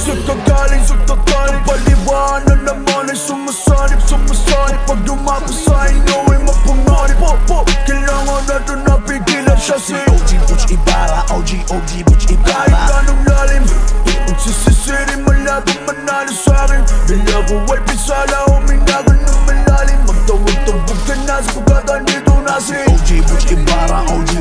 Sugtagaling, paliwanag naman ay sumasanib pag lumapos sa inyo ay mapanganib. Kailangan natin na pigilan siya si OG Butch Ibarra, OG Butch Ibarra. Kahit anong lalim, kung sisisirin malabang manalo sa'kin. Dala ko ay pisala, huminagan ng malalim. Magtawag-tawag ka na sa pagkatan dito na si OG Butch Ibarra, OG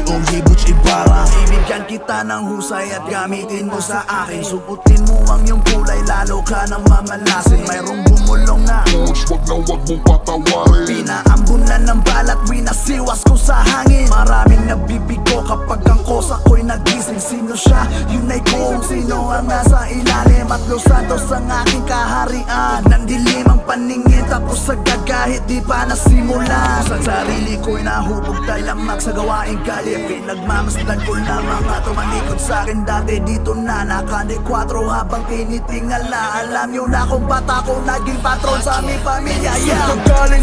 Butch Ibarra. Ibigyan kita ng husay at gamitin mo sa akin. Suputin mo ang iyong kulay, lalo ka nang mamalasin. Mayroong bumulong na wag mong patawarin. Pinaambunan ng balat, winasiwas ko sa hangin. Maraming nabibigo kapag ang kosa ko'y nagising. Sino siya? Yun ay kung sino ang nasa ilalim. At Los Santos ang aking kaharian. Nandilim ang paningin, tapos agad kahit di pa nasimulan. Sa sarili ko'y nahubog talamak sa gawaing kalye. Pinagmamasdan ko na mga tumalikod sa'kin dati. Dito na naka-4 habang tinitingala. Alam nyo na kung bata ko naging patron sa aming pamilya.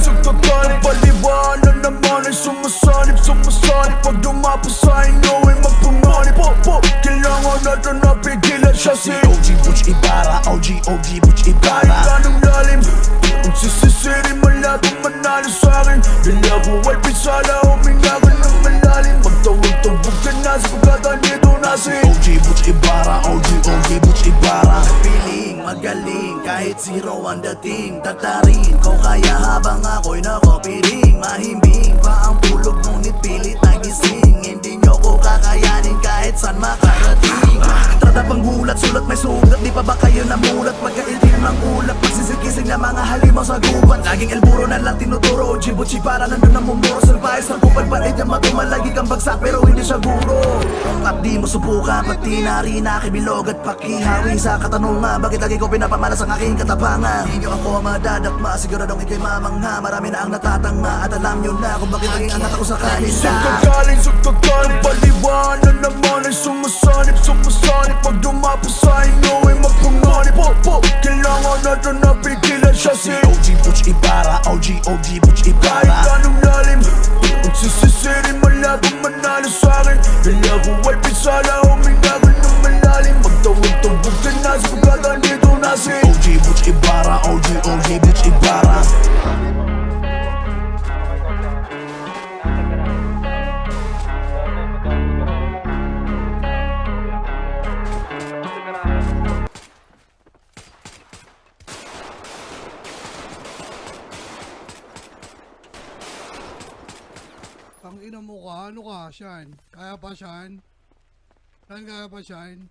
Sugtagaling, paliwanag naman ay sumasanib pag lumapos sa inyo ay mapanganib. Kailangan natin na pigilan siya si OG Butch Ibarra, OG Butch Ibarra. Kahit anong lalim, kung sisisirin malabang manalo sa'kin. Dala ko ay pisala, huminagan ng malalim. Magtawag-tawag ka na sa pagkatan dito na si OG Butch Ibarra, OG Butch Ibarra. Piling magaling, kahit zero ang dating. Tatarin ko kaya habang ako'y nakopiling. Mahimbing pa ang pulog, ngunit pilit nagising. Hindi nyo ko kakayanin kahit saan makarating. Trada pang gulat, sulat may sugat. Di pa ba kayo namulat? Pagkaitim ng ulap, magsisikising na mga halimaw sa gubat. Laging elburo na lang tinuturo, OG Butch Ibarra nandun ang mumuro. Salbahe sa kupag palit niya matumalagi kang bagsak pero hindi siya guro. At di mo subukan, pati na rin nakibilog at pakihawi sa katanungan. Bakit lagi ko pinapamalas ang aking katapangan? Di nyo ako madadakma, siguradong ikay mamangha. Marami na ang natatangma at alam nyo na kung bakit naging angat ako sa kanila. Sugtagaling, paliwanag naman ay sumasanib pag lumapos sa inyo ay mapanganib. Kailangan natin na pigilan siya si OG Butch Ibarra, OG Butch Ibarra. Kahit anong lalim, kung sisisirin malabang manalo sa'kin. Dala ko ay pisala, huminagan ng malalim. Magtawag-tawag ka na sa pagkatan dito na si OG Butch Ibarra, OG Butch Ibarra. Ang ina mo ka, ano ka, Shan? Kaya pa, Shan? Shan, kaya pa, Shan?